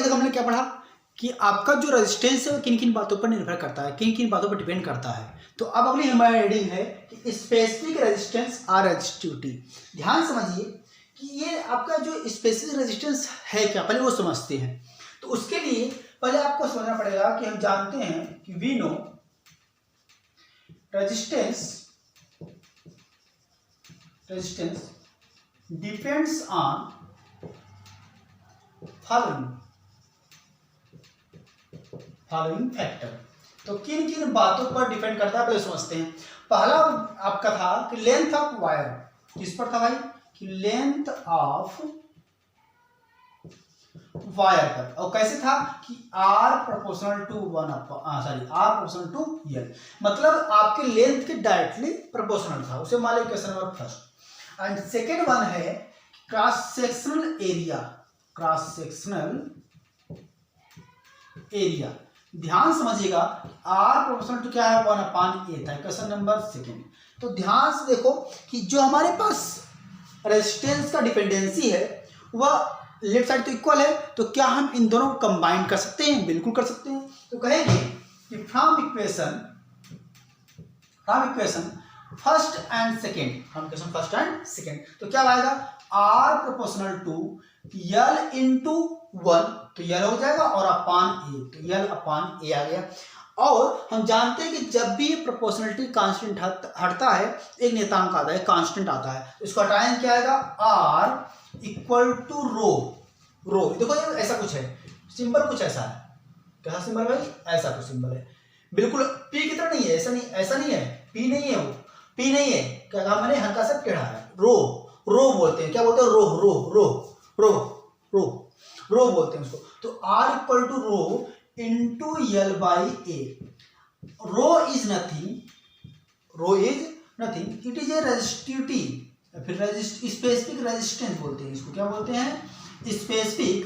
अभी तक हमने क्या पढ़ा कि आपका जो रेजिस्टेंस है वो किन किन बातों पर निर्भर करता है, किन किन बातों पर डिपेंड करता है। तो अब अगली हमारी रीडिंग है कि स्पेसिफिक रेजिस्टेंस और रेजिस्टिविटी। ध्यान समझिए कि ये आपका जो स्पेसिफिक रेजिस्टेंस है क्या, पहले वो समझते हैं। तो उसके लिए पहले आपको समझना पड़ेगा कि हम जानते हैं कि we know resistance depends on following factor. तो किन किन बातों पर डिपेंड करता है पहले समझते हैं। पहला आपका था कि लेंथ ऑफ वायर, किस पर था भाई, कि लेंथ ऑफ वायर पर, और कैसे था कि R प्रोपोर्शनल टू L, मतलब आपके लेंथ के डायरेक्टली प्रोपोर्शनल था, उसे मान लीजिए question number first. And second one है क्रॉस सेक्शनल एरिया। ध्यान समझिएगा, R प्रोपोर्शनल टू क्या है, 1/A था, क्वेश्चन नंबर सेकेंड। तो ध्यान से देखो कि जो हमारे पास रेजिस्टेंस का डिपेंडेंसी है वह लेफ्ट साइड तो इक्वल है, तो क्या हम इन दोनों को कंबाइन कर सकते हैं, बिल्कुल कर सकते हैं। तो कहेंगे कि from equation first and second, तो क्या आएगा, R proportional to L into 1, तो L हो जाएगा, और अपान A, तो L अपान A आ गया। और हम जानते हैं कि जब भी प्रोपोर्शनलिटी कांस्टेंट हटता है एक नियतांक आता है, कांस्टेंट आता है, तो इसका टाइम क्या आएगा, R इक्वल टू रो। देखो ये ऐसा कुछ है, सिंबल कुछ ऐसा है, क्या सिंबल भाई, ऐसा कुछ सिंबल है, बिल्कुल P की तरह नहीं है, ऐसा नहीं है, P नहीं है, वो P नहीं है, क्या कहा मैंने, हल्का सा टेढ़ा है, रो बोलते हैं, क्या बोलते हैं, रो बोलते हैं उसको। तो R equal to rho into L by A। Rho is nothing, it is a resistivity, फिर स्पेसिफिक रेजिस्टेंस बोलते हैं इसको, क्या बोलते हैं, स्पेसिफिक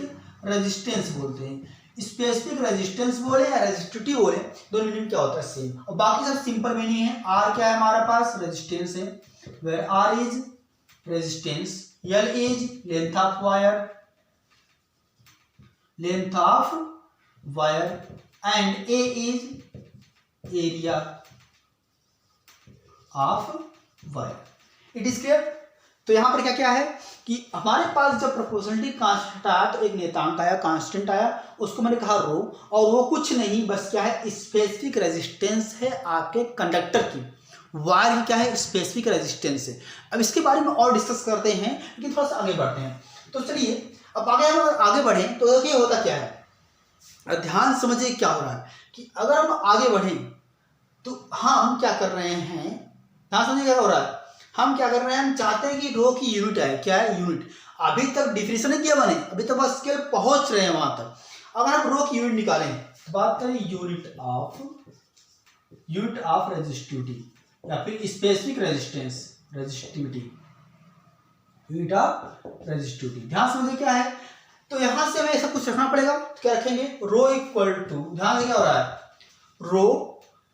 रेजिस्टेंस बोलते हैं। स्पेसिफिक रेजिस्टेंस बोले या रेजिस्टिविटी बोले, दोनों मीनिंग क्या होता है, सेम। और बाकी सब सिंपल मीनिंग है। R क्या है हमारे पास, रेजिस्टेंस है, where R is resistance, L is length of wire and A is area of wire. It is clear. तो यहां पर क्या क्या है कि हमारे पास जब प्रोपोर्शनलिटी कांस्टेंट आया तो एक नियतांक आया, कांस्टेंट आया, उसको मैंने कहा रो, और वो कुछ नहीं बस क्या है, स्पेसिफिक रेजिस्टेंस है आपके कंडक्टर की, वायर की क्या है, स्पेसिफिक रेजिस्टेंस है। अब इसके बारे में और डिस्कस करते हैं, लेकिन थोड़ा सा आगे बढ़ते हैं। तो चलिए अब आगे बढ़ें तो देखिए होता क्या है, ध्यान समझिए क्या हो रहा है कि अगर हम आगे बढ़ें तो हम क्या कर रहे हैं, ध्यान समझिए क्या हो रहा है, हम क्या कर रहे हैं, हम चाहते हैं कि रो की यूनिट है, क्या है, यूनिट। अभी तक डिफिनेशन नहीं किया मैंने, अभी तक बस स्केल पहुंच रहे हैं वहां तक। अगर हम रो की यूनिट निकालें तो बात करें यूनिट ऑफ रेजिस्टिविटी या फिर specific resistivity, unit of resistivity. ध्यान समझिए क्या है, तो यहां से हमें ऐसा कुछ रखना पड़ेगा। तो क्या रखेंगे, रो इक्वल टू, ध्यान से क्या हो रहा है, रो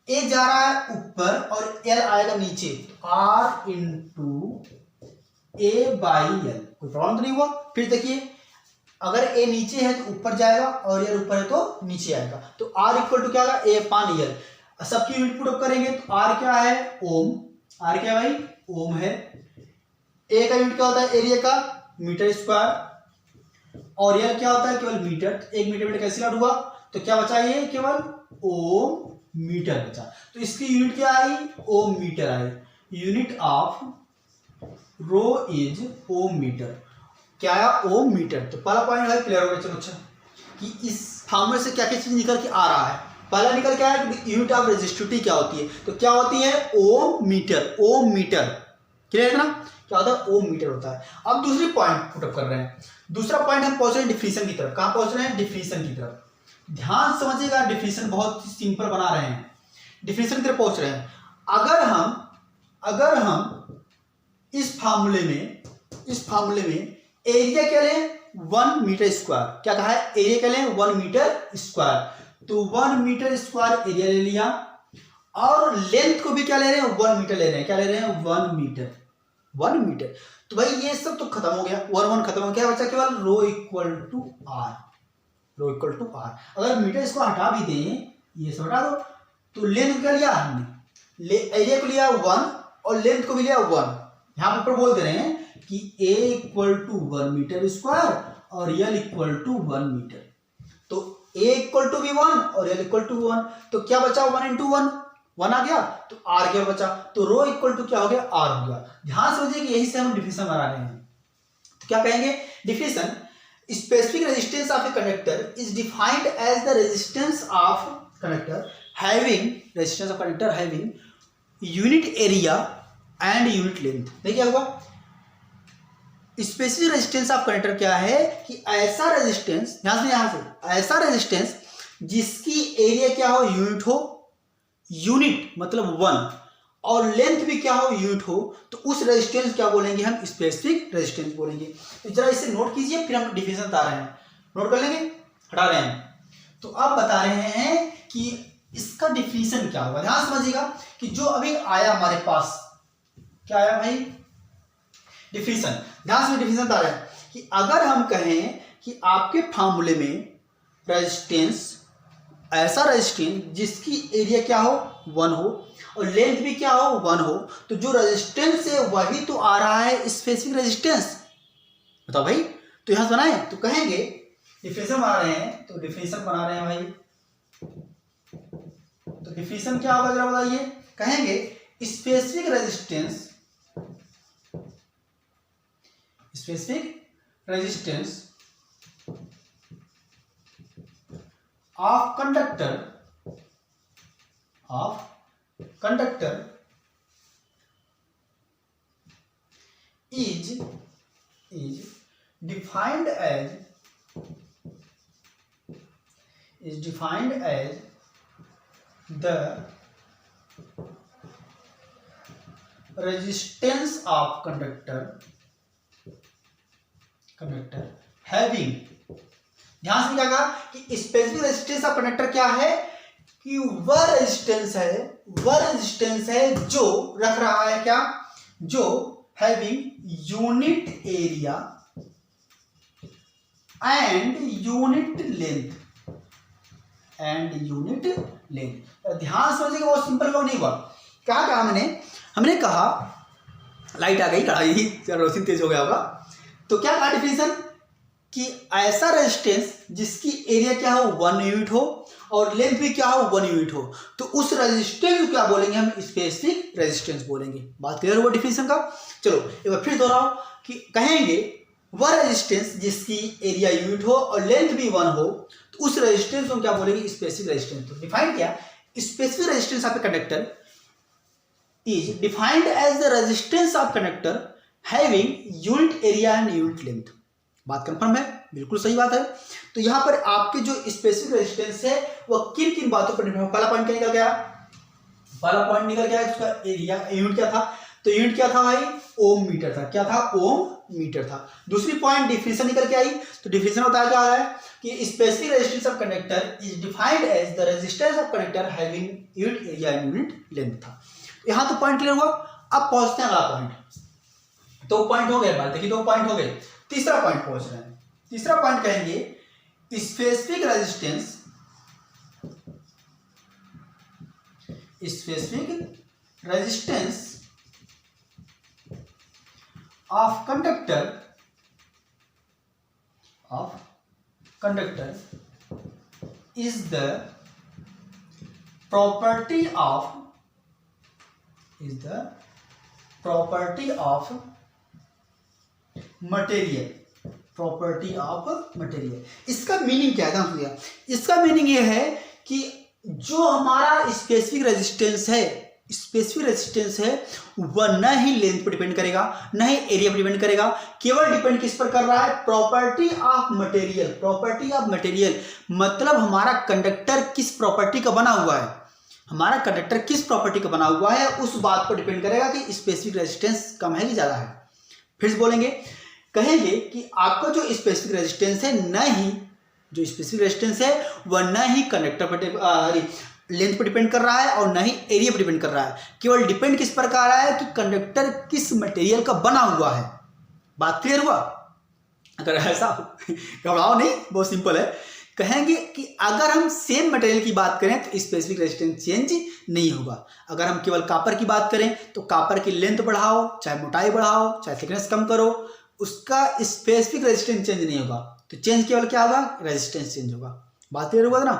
ए जा रहा है ऊपर और L आएगा नीचे, R into A by L। कोई प्रॉब्लम तो नहीं हुआ। फिर देखिए अगर A नीचे है तो ऊपर जाएगा और L ऊपर है तो नीचे आएगा, तो R इक्वल टू क्या होगा, A अपान L। सबकी यूनिट पुट अप करेंगे तो R क्या है, ओम, R क्या है भाई, ओम है। A का यूनिट क्या होता है, एरिया का, मीटर स्क्वायर, और L क्या होता है, केवल मीटर। एक मीटर कैंसिल आउट हुआ तो क्या बचा, ये केवल ओम मीटर बचा। तो इसकी यूनिट क्या आई, ओम मीटर आई। Unit of rho is ohm meter, क्या आया, ओम मीटर। तो पहला पॉइंट है क्लियर हो गया। चलो अच्छा कि इस फॉर्मूले से क्या क्या चीज निकल के आ रहा है। पहला निकल के आया कि यूनिट ऑफ रेजिस्टिविटी क्या होती है, तो क्या होती है, ओम मीटर। क्लियर है ना, क्या होता है, ओम मीटर होता है। अब दूसरी पॉइंट पुटअप कर रहे हैं। दूसरा पॉइंट हम पहुंच रहे हैं डिफिनेशन की तरफ। कहां पहुंच रहे हैं, डिफिनेशन की तरफ। ध्यान समझिएगा, डिफिनेशन बहुत सिंपल बना रहे हैं, डिफिनेशन की तरफ पहुंच रहे हैं। अगर हम इस फार्मूले में एरिया क्या लें, 1 मीटर स्क्वायर, क्या कहा है, एरिया क्या लें, 1 मीटर स्क्वायर। तो 1 मीटर स्क्वायर एरिया ले लिया, और लेंथ को भी क्या ले रहे हैं, 1 मीटर ले रहे हैं, क्या ले रहे हैं, 1 मीटर। तो भाई ये सब तो खत्म हो गया, 1 खत्म हो गया, बचा केवल rho equal to R। Rho equal to R. अगर मीटर इसको हटा भी दें, ये सब हटा दो, तो लेंथ क्या लिया हमने, एरिया को लिया 1 और लेंथ को भी लिया 1। यहाँ पर बोल दे रहे हैं कि a equal to 1 metre square और l इक्वल टू 1 मीटर। तो a इक्वल टू भी 1 और l इक्वल टू 1, तो क्या बचा 1 इंटू 1 आ गया, तो r क्या बचा, तो रो इक्वल टू क्या हो गया, r हो गया। ध्यान से समझिए कि यही से हम डिफिनेशन बना रहे हैं। तो क्या कहेंगे definition, specific resistance of a conductor is defined as the resistance of conductor having unit area and unit length. देखिए क्या हुआ, स्पेसिफिक रेजिस्टेंस ऑफ कंडक्टर क्या है कि ऐसा रेजिस्टेंस, ध्यान से, यहां से ऐसा रेजिस्टेंस जिसकी एरिया क्या हो, यूनिट हो, यूनिट मतलब 1, और लेंथ भी क्या हो, यूनिट हो, तो उस रेजिस्टेंस क्या बोलेंगे हम, स्पेसिफिक रेजिस्टेंस बोलेंगे। तो जरा इसे नोट कीजिए, फिर हम डिफिनेशन बता रहे हैं, नोट कर लेंगे, हटा रहे हैं। तो अब बता रहे हैं कि इसका डिफिनेशन क्या होगा। ध्यान समझिएगा कि जो अभी आया हमारे पास, क्या आया भाई, डिफिनेशन। ध्यान से डिफिनेशन बता रहे हैं कि अगर हम कहें कि आपके फार्मूले में रेजिस्टेंस, ऐसा रेजिस्टेंस जिसकी एरिया क्या हो, 1 हो, और लेंथ भी क्या हो, 1 हो, तो जो रेजिस्टेंस है वही तो आ रहा है स्पेसिफिक रेजिस्टेंस। बताओ भाई, तो यहां बनाए तो कहेंगे डिफिनेशन बना रहे हैं, तो डिफिनेशन बना रहे हैं भाई, तो डिफिनेशन क्या होगा जरा बताइए। कहेंगे specific resistance of conductor is defined as the resistance of conductor having, ध्यान से क्या कहा कि स्पेसिफिक रेजिस्टेंस ऑफ कंडक्टर क्या है कि वह रेजिस्टेंस है जो रख रहा है क्या, जो having unit area and unit length. ध्यान समझिएगा, बहुत सिंपल वर्क नहीं हुआ। क्या कहा हमने कहा, लाइट आ गई, कढ़ाई रोशनी तेज हो गया होगा। तो क्या कहा डिफिनेशन कि ऐसा रेजिस्टेंस जिसकी एरिया क्या हो, 1 यूनिट हो, और लेंथ भी क्या हो, 1 यूनिट हो, तो उस रेजिस्टेंस को क्या बोलेंगे हम, स्पेसिफिक रेजिस्टेंस बोलेंगे। बात क्लियर हुआ डिफिनेशन का। चलो एक बार फिर दोहराओ कि कहेंगे वह रेजिस्टेंस जिसकी एरिया यूनिट हो और लेंथ भी 1 हो, तो उस रेजिस्टेंस को क्या बोलेंगे, स्पेसिफिक रेजिस्टेंस। तो डिफाइन क्या, specific resistance of a conductor is defined as the resistance of conductor having unit area and unit length. बात कंफर्म है, बिल्कुल सही बात है। तो यहां पर आपके जो स्पेसिफिक रेजिस्टेंस है वह किन किन बातों पर निर्भर। पहला पॉइंट क्या निकल गया, उसका एरिया, यूनिट क्या था, तो यूनिट क्या था भाई, ओम मीटर था। क्या था, ओम मीटर था। दूसरी पॉइंट डिफिनेशन निकल के आई, तो डिफिनेशन बताया क्या है कि specific resistance of conductor is defined as the resistance of conductor having unit area and unit length था। यहां तो पॉइंट क्लियर हुआ। अब पहुंचते हैं अगला पॉइंट। 2 पॉइंट हो गए, बात देखिए 2 पॉइंट हो गए। तीसरा पॉइंट पहुंच रहे हैं। तीसरा पॉइंट कहेंगे specific resistance of conductor is the property of material. इसका मीनिंग क्या है, इसका मीनिंग ये है कि जो हमारा स्पेसिफिक रेजिस्टेंस है वह न ही लेंथ पर डिपेंड करेगा, न ही एरिया पर डिपेंड करेगा, केवल डिपेंड किस पर कर रहा है, प्रॉपर्टी ऑफ मटेरियल। मतलब हमारा कंडक्टर किस प्रॉपर्टी का बना हुआ है, उस बात पर डिपेंड करेगा कि स्पेसिफिक रेजिस्टेंस कम है कि ज्यादा है। फिर से बोलेंगे, कहेंगे कि आपका जो स्पेसिफिक रेजिस्टेंस है वह न ही कंडक्टर पर लेंथ पर डिपेंड कर रहा है और न ही एरिया पर डिपेंड कर रहा है, केवल डिपेंड किस पर कर रहा है कि कंडक्टर किस मटेरियल का बना हुआ है। बात क्लियर हुआ। अगर ऐसा घबराओ नहीं, बहुत सिंपल है कहेंगे कि अगर हम सेम मटेरियल की बात करें तो स्पेसिफिक रेजिस्टेंस चेंज नहीं होगा। अगर हम केवल कापर की बात करें तो कापर की लेंथ बढ़ाओ, चाहे मोटाई बढ़ाओ, चाहे थिकनेस कम करो, उसका स्पेसिफिक रेजिस्टेंस चेंज नहीं होगा। तो चेंज केवल क्या होगा, रेजिस्टेंस चेंज होगा। बात क्लियर हुआ ना।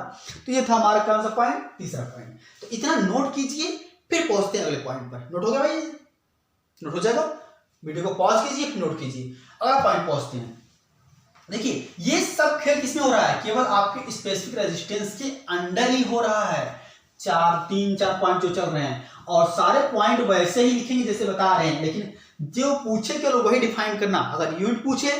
तो ये था हमारा कौन सा पॉइंट, तीसरा पॉइंट। तो इतना नोट कीजिए, फिर पहुंचते हैं अगले पॉइंट पर। नोट हो गया भाई, नोट हो जाएगा। वीडियो को पॉज कीजिए, फिर नोट कीजिए, अगला पॉइंट पहुंचते हैं। देखिए ये सब खेल किसमें हो रहा है, केवल आपके स्पेसिफिक रेजिस्टेंस के अंडर ही हो रहा है। तीन चार पॉइंट जो चल रहे हैं, और सारे पॉइंट वैसे ही लिखेंगे जैसे बता रहे हैं, लेकिन जो पूछे केवल वही डिफाइन करना। अगर यूनिट पूछे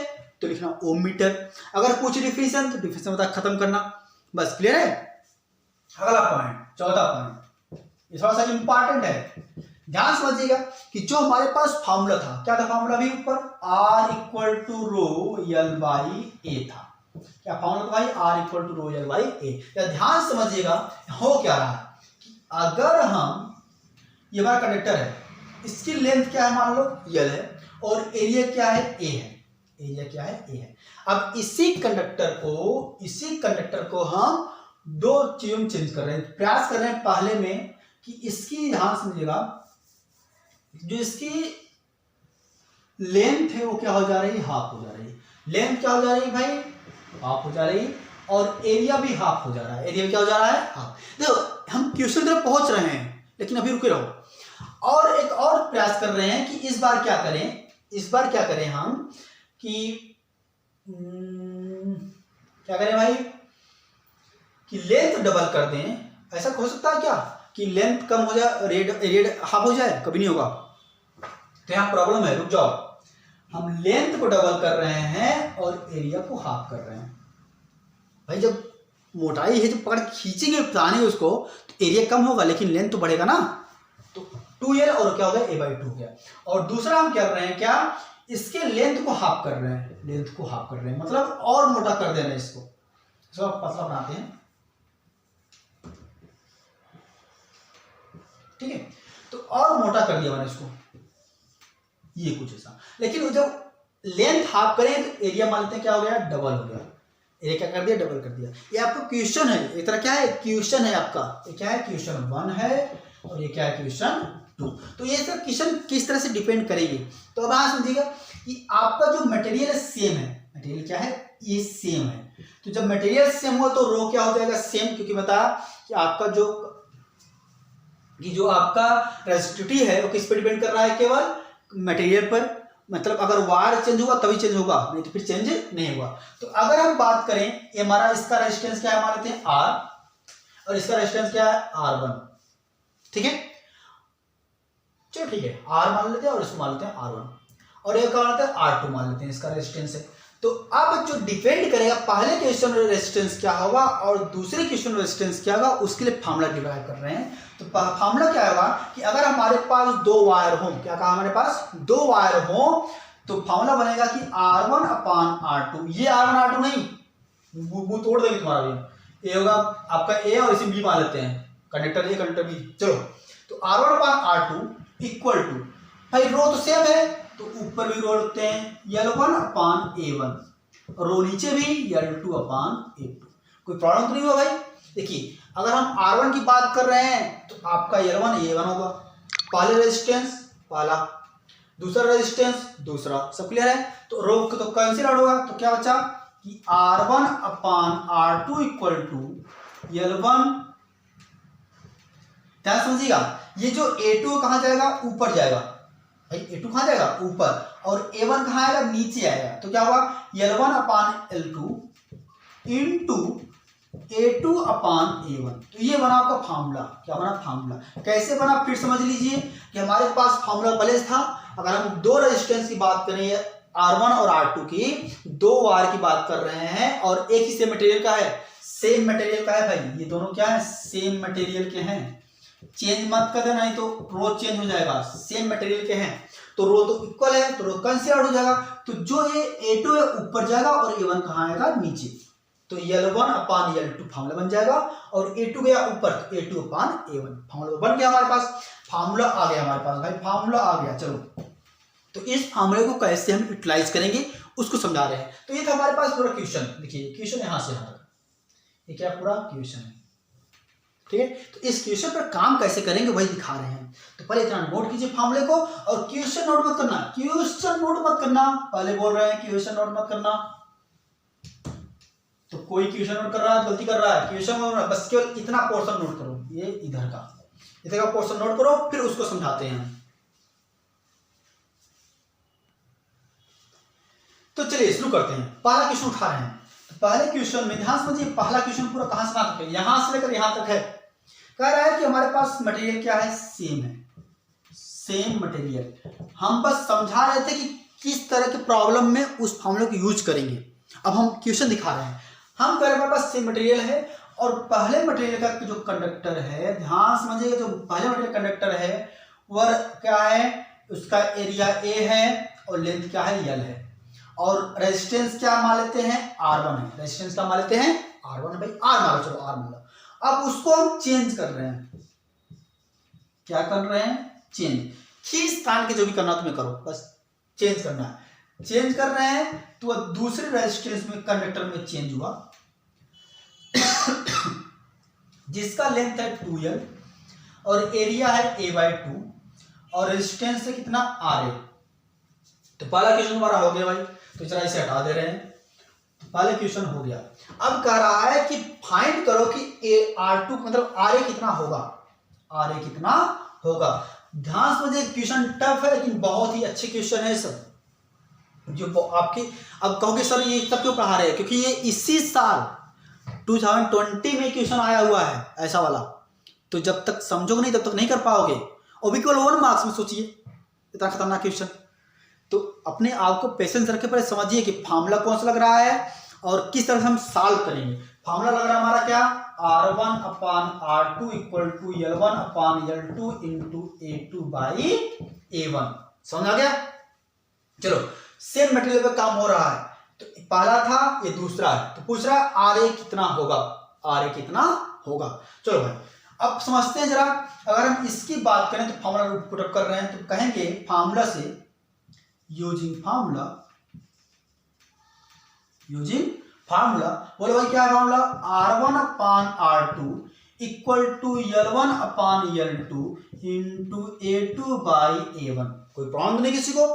तो लिखना ओम मीटर, अगर पूछे डिफिनेशन तो डिफिनेशन बता खत्म करना, बस। क्लियर है। अगला पॉइंट, चौथा पॉइंट, ये थोड़ा सा इंपॉर्टेंट है, ध्यान समझिएगा कि जो हमारे पास फार्मूला था, क्या था फार्मूला भी ऊपर, R equal to rho L by A था। क्या फार्मूला था भाई, R equal to rho L by A. ध्यान समझिएगा हो क्या रहा है कि अगर हम, ये हमारा कंडक्टर है, इसकी लेंथ क्या है मान लो L है, और एरिया क्या है A है, एरिया क्या है A है। अब इसी कंडक्टर को हम दो चीजों में चेंज कर रहे हैं, प्रयास कर रहे हैं पहले में कि इसकी, ध्यान समझिएगा, जो इसकी लेंथ है वो क्या हो जा रही है, हाफ हो जा रही है। लेंथ क्या हो जा रही है भाई, हाफ हो जा रही है, और एरिया भी हाफ हो जा रहा है। एरिया क्या हो जा रहा है, हाफ। देखो हम क्वेश्चन तरफ पहुंच रहे हैं, लेकिन अभी रुके रहो। और एक और प्रयास कर रहे हैं कि इस बार क्या करें हम कि क्या करें भाई, कि लेंथ डबल कर दें। ऐसा हो सकता है क्या कि लेंथ कम हो जाए, एरिया हाफ हो जाए, कभी नहीं होगा। तो यहां प्रॉब्लम है, रुक जाओ। हम लेंथ को डबल कर रहे हैं और एरिया को हाफ कर रहे हैं। भाई जब मोटाई है, जब पकड़ खींचेंगे तानेंगे उसको, तो एरिया कम होगा लेकिन लेंथ तो बढ़ेगा ना। तो 2L और क्या हो गया, A/2 हो गया। और दूसरा हम क्या कर रहे हैं, क्या इसके लेंथ को हाफ कर रहे हैं, मतलब और मोटा कर दे रहे हैं इसको पतला बनाते हैं। ठीक है, तो और मोटा कर दिया मैंने इसको, ये कुछ ऐसा। लेकिन जब लेंथ हाफ करें तो एरिया मान लेते हैं क्या हो गया, डबल हो गया। एरिया क्या कर दिया, डबल कर दिया। ये आपका क्वेश्चन है, एक तरह क्या है, क्वेश्चन है आपका। ये क्या है, क्वेश्चन 1 है, और ये क्या है, क्वेश्चन 2। तो ये सब क्वेश्चन किस तरह से डिपेंड करेंगे। तो अब यहां समझिएगा कि आपका जो मटेरियल है सेम है, मटेरियल क्या है, ये सेम है। तो जब मटेरियल सेम हो तो रो क्या हो जाएगा, सेम, क्योंकि बताया कि आपका जो आपका रेजिस्टिविटी है वो किस पर डिपेंड कर रहा है, केवल मटेरियल पर। मतलब अगर वायर चेंज होगा तभी चेंज होगा, नहीं तो फिर चेंज नहीं होगा। तो अगर हम बात करें, ये हमारा इसका रेजिस्टेंस क्या है, मान लेते हैं R, और इसका रेजिस्टेंस क्या है, R1। ठीक है, चलो ठीक है, R मान लेते हैं और इसको मान लेते हैं R1, और एक मान लेते हैं R2 मान लेते हैं, इसका रेजिस्टेंस है। तो अब जो डिपेंड करेगा पहले क्वेश्चन रेजिस्टेंस क्या होगा और दूसरे क्वेश्चन रेजिस्टेंस क्या होगा, उसके लिए फार्मूला डिराइव कर रहे हैं। तो फार्मूला क्या होगा कि अगर हमारे पास दो वायर हो, क्या कहा, हमारे पास दो वायर हो, तो फार्मूला बनेगा कि R1 अपान R2। ये R1 R2 नहीं, वो तोड़ देंगे तुम्हारा भी। ये होगा आपका A और इसे B मान लेते हैं, कंडक्टर A कंडक्टर B। चलो, तो R1 upon R2 equal to, भाई रो तो सेम है तो ऊपर भी रो रखते हैं, L1 अपान A1, और रो नीचे भी L2 अपान A2। कोई प्रॉब्लम तो नहीं हुआ भाई। देखिए अगर हम R1 की बात कर रहे हैं तो आपका L1 A1 होगा, पहले रेजिस्टेंस पहला, दूसरा रेजिस्टेंस दूसरा, सब क्लियर है। तो रो तो कैंसिल आउट होगा, तो क्या बचा कि R1 upon R2 equal to L1। ध्यान समझिएगा, ये जो A2 कहां जाएगा, ऊपर जाएगा भाई, A2 कहां जाएगा, ऊपर, और A1 कहां आएगा, नीचे आएगा। तो क्या होगा, L1 upon L2 into A2 अपान A1। तो ये बना आपका फार्मूला। क्या बना, फार्मूला। कैसे बना, फिर समझ लीजिए कि हमारे पास फार्मूला पहले था। अगर हम दो रेजिस्टेंस की बात करें, R1 और R2 की, दो वायर की बात कर रहे हैं, और एक ही सेम मटेरियल का है, सेम मटेरियल का है भाई, ये दोनों क्या है, सेम मटेरियल के हैं। चेंज मत कर देना, नहीं तो रो चेंज हो जाएगा। सेम मटेरियल के हैं तो रो तो इक्वल है, तो रो कैंसिल आउट हो जाएगा। तो जो ये A2 है ऊपर जाएगा और A1 कहां आएगा, नीचे। तो L1 अपान L2 फार्मूला बन जाएगा, और A2 गया ऊपर, तो A2 अपान A1 फार्मूला बन गया हमारे पास। फार्मूला आ गया हमारे पास भाई, फार्मूला आ गया। चलो, तो इस फार्मूले को कैसे हम यूटिलाइज करेंगे उसको समझा रहे हैं। तो ये था हमारे पास पूरा क्वेश्चन। देखिए क्वेश्चन यहां से यहां तक, ये क्या पूरा क्वेश्चन है, ठीक है। तो इस क्वेश्चन पर काम कैसे करेंगे वही दिखा रहे हैं। तो पहले इतना नोट कीजिए फार्मूले को, और क्वेश्चन नोट मत करना, क्वेश्चन नोट मत करना, पहले बोल रहे हैं क्वेश्चन नोट मत करना। तो कोई क्वेश्चन नोट कर रहा है गलती कर रहा है, क्वेश्चन नोट, बस केवल इतना पोर्शन नोट करो, ये इधर का पोर्शन नोट करो, फिर उसको समझाते हैं। तो चलिए शुरू करते हैं। पहला क्वेश्चन उठा रहे हैं। तो पहले क्वेश्चन में ध्यान समझिए, पहला क्वेश्चन पूरा कहां से कहां तक है, यहां से लेकर यहां तक है। कह रहा है कि हमारे पास मटेरियल क्या है, सेम है, सेम मटेरियल। हम बस समझा रहे थे कि किस तरह के प्रॉब्लम में उस फॉर्मूले को यूज करेंगे। अब हम क्वेश्चन दिखा रहे हैं। हम कह रहे हैं हमारे पास सेम मटेरियल है, और पहले मटेरियल का जो कंडक्टर है, ध्यान समझिएगा, जो पहले मटेरियल कंडक्टर है वह क्या है, उसका एरिया ए है और लेंथ क्या है, यल है, और रेजिस्टेंस क्या मान लेते हैं, R1 है। रेजिस्टेंस क्या मान लेते हैं, R1 भाई, R मान लो, चलो R मान लो। अब उसको हम चेंज कर रहे हैं, क्या कर रहे हैं, चेंज। खींच तान के जो भी करना तुम्हें करो, बस चेंज करना है। चेंज कर रहे हैं तो वह दूसरे रेजिस्टेंस में कंडक्टर में चेंज हुआ जिसका लेंथ है 2L और एरिया है A/2 और रेजिस्टेंस है कितना, RA। तो पहला क्वेश्चन हमारा हो गया भाई, तो जरा इसे हटा दे रहे हैं। तो पहले क्वेश्चन हो गया। अब कह रहा है कि फाइंड करो कि R2 मतलब RA कितना होगा, RA कितना होगा। ध्यान से मुझे क्वेश्चन टफ है लेकिन बहुत ही अच्छे क्वेश्चन है सब, जो आपके, अब कहोगे सर ये सब क्यों पढ़ा रहे हैं, क्योंकि ये इसी साल 2020 में क्वेश्चन आया हुआ है ऐसा वाला। तो जब तक समझोगे नहीं तब तक नहीं कर पाओगे, और भी केवल 1 मार्क्स में, सोचिए इतना खतरनाक क्वेश्चन। तो अपने आप को पेशेंस रखे, पहले समझिए कि फार्मूला कौन सा लग रहा है और किस तरह से हम सॉल्व करेंगे। फार्मूला लग रहा है हमारा क्या, R1/R2 = L1/L2 × A2/A1। समझ आ गया। चलो, सेम मटेरियल पे काम हो रहा है। तो पहला था, ये दूसरा है। तो पूछ रहा है RA कितना होगा, RA कितना होगा। चलो भाई अब समझते हैं जरा। अगर हम इसकी बात करें तो फार्मूला पुटअप कर रहे हैं, तो कहेंगे फार्मूला से, यूजिंग फार्मूला बोलो भाई क्या है फार्मूला, R1/R2 = L1/L2 × A2/A1। कोई प्रॉब्लम नहीं किसी को,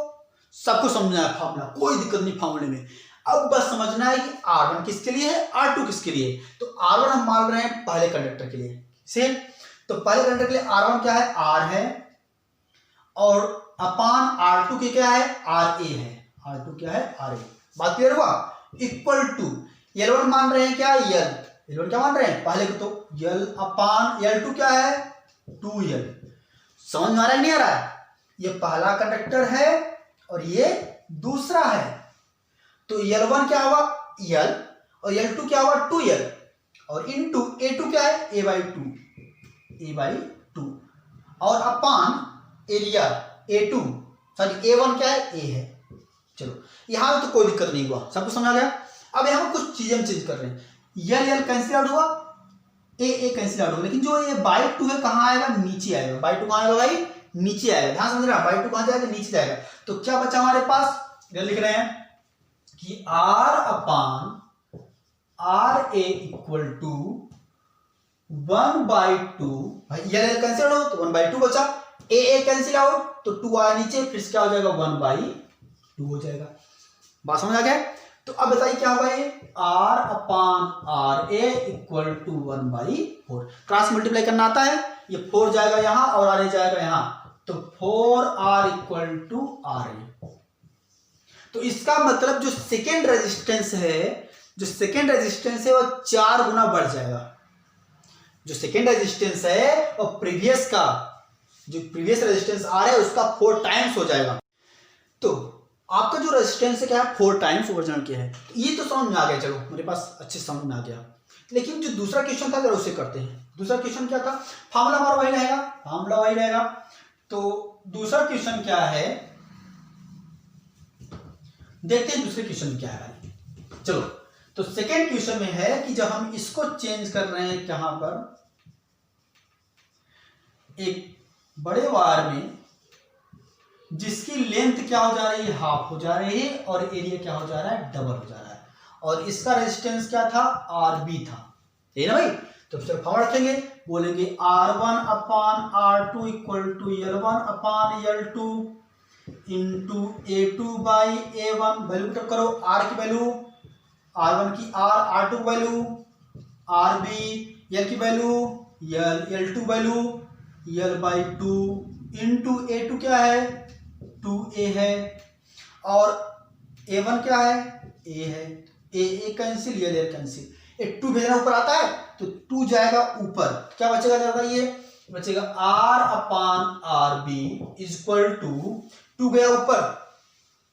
सबको समझना है फार्मूला, कोई दिक्कत नहीं फार्मूले में। अब बस समझना है कि R1 किसके लिए है, R2 किसके लिए। तो R1 हम मान रहे हैं पहले कंडक्टर के लिए, सेम। तो पहले कंडक्टर के लिए R1 क्या है, R है, और अपान R2 के क्या है, RA है। R2 क्या है, RA। बात क्लियर हुआ। इक्वल टू L1 मान रहे हैं क्या, L1 क्या मान रहे हैं पहले को, तो L/L2 क्या है, 2L। समझ में आ रहा है नहीं आ रहा है। ये पहला कंडक्टर है और ये दूसरा है। तो L1 क्या हुआ, L, और L2 क्या हुआ, 2L, और इनटू A2 क्या है, A/2, और अपान एरिया A2, सॉरी A1 क्या है, A है। चलो यहां तो कोई दिक्कत नहीं हुआ, सबको समझ आ गया। अब यहां कुछ चीजें हम चेंज कर रहे हैं। L कैंसिल आउट हुआ, A कैंसिल आउट हुआ, लेकिन जो ये बाई 2 है कहां आएगा, नीचे आएगा। बाई 2 कहां आएगा भाई, नीचे आएगा। ध्यान समझ रहा, बाई 2 कहां जाएगा, नीचे जाएगा। तो क्या बचा हमारे पास, लिख रहे हैं कि R/RA = 1/2। भाई L कैंसिल हो तो 1/2 बचा, A कैंसिल आउट तो 2 आया नीचे, फिर क्या हो जाएगा, 1/2 हो जाएगा। बात समझ आ गया। तो अब बताइए क्या होगा, ये R/RA = 1/4। क्रॉस मल्टीप्लाई करना आता है, ये 4 जाएगा यहां और RA जाएगा यहां, तो 4R = RA। तो इसका मतलब जो सेकेंड रेजिस्टेंस है वो 4 गुना बढ़ जाएगा। जो सेकेंड रेजिस्टेंस है वो प्रीवियस रेजिस्टेंस आ रहा है उसका 4 टाइम्स हो जाएगा। तो आपका जो रेजिस्टेंस है क्या है, 4 टाइम्स ओरिजिनल क्या है। तो ये तो समझ में आ गया, चलो मेरे पास अच्छे समझ में आ गया। लेकिन जो दूसरा क्वेश्चन था जरा उसे करते हैं। दूसरा क्वेश्चन क्या था, फार्मूला हमारा वही रहेगा। तो दूसरा क्वेश्चन क्या है, देखते हैं दूसरे क्वेश्चन में क्या है भाई। चलो, तो सेकेंड क्वेश्चन में है कि जब हम इसको चेंज कर रहे हैं कहां पर, एक बड़े वायर में जिसकी लेंथ क्या हो जा रही है, हाफ हो जा रही है, और एरिया क्या हो जा रहा है, डबल हो जा रहा है। और इसका रेजिस्टेंस क्या था, RB था। है ना भाई। तो चलो फॉर्मूला रखेंगे, बोलेंगे R1 upon R2 equal to L1 upon L2 into A2 by A1। Value put करो, R की वैल्यू R1 की R, R2 की वैल्यू RB, L की value L, L2 value L by 2 into A2 क्या है 2A है और A1 क्या है A है। ए कैंसिल, ये कैंसिल, 2 भेजना ऊपर आता है तो 2 जाएगा ऊपर, क्या बचेगा ज्यादा, ये बचेगा R upon RB equal to 2 गया ऊपर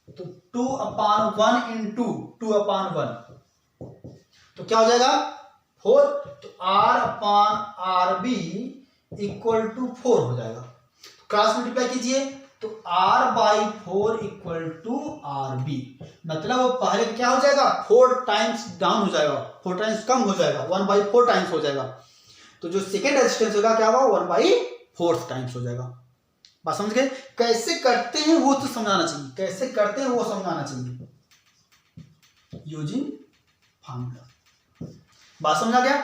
तो 2 अपान 1 इंटू 2 अपान 1 तो क्या हो जाएगा 4। तो R upon RB equal to 4 हो जाएगा। तो क्रॉस मल्टीप्लाई कीजिए तो R by 4 equal to RB, मतलब वो पहले क्या हो जाएगा 4 टाइम्स डाउन हो जाएगा, 4 टाइम्स कम हो जाएगा, 1/4 टाइम्स हो जाएगा। तो जो सेकेंड रेजिस्टेंस होगा क्या होगा 1/4 टाइम्स हो जाएगा। बात समझ गए, कैसे करते हैं वो तो समझाना चाहिए, कैसे करते हैं वो समझाना चाहिए यूजिंग फार्मूला। बात समझ आ गया।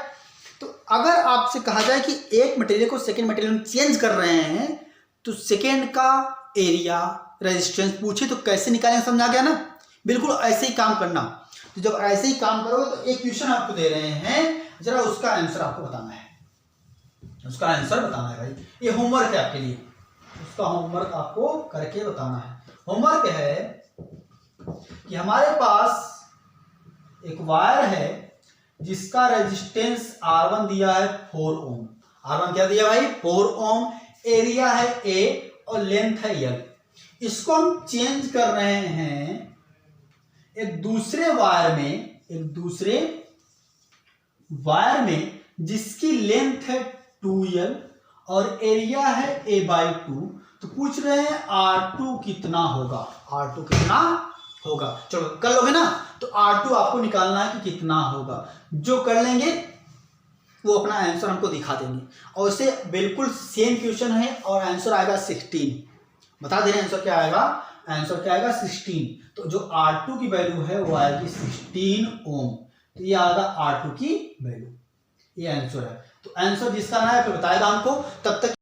तो अगर आपसे कहा जाए कि एक मटेरियल को सेकेंड मटेरियल में चेंज कर रहे हैं तो सेकेंड का एरिया रेजिस्टेंस पूछे तो कैसे निकालेंगे, समझ आ गया ना। बिल्कुल ऐसे ही काम करना। तो जब ऐसे ही काम करोगे तो एक क्वेश्चन आपको दे रहे हैं, जरा उसका आंसर आपको बताना है, उसका आंसर बताना है भाई। ये होमवर्क है आपके लिए, उसका होमवर्क आपको करके बताना है। होमवर्क है कि हमारे पास एक वायर है जिसका रेजिस्टेंस R1 दिया है 4 ओम। R1 क्या दिया भाई 4 ओम, एरिया है A और लेंथ है L। इसको हम चेंज कर रहे हैं एक दूसरे वायर में जिसकी लेंथ है 2L और एरिया है A/2। तो पूछ रहे हैं R2 कितना होगा, R2 कितना होगा। चलो कर लोगे ना, तो R2 आपको निकालना है कि कितना होगा। जो कर लेंगे वो अपना आंसर हमको दिखा देंगे। और इसे बिल्कुल सेम क्वेश्चन है और आंसर आएगा 16। बता दे रहे हैं आंसर क्या आएगा, आंसर क्या आएगा 16। तो जो R2 की वैल्यू है वो आएगी 16 ओम। तो ये आएगा R2 की वैल्यू, ये आंसर है। तो आंसर जिसका ना है फिर बताएगा हमको। तब तक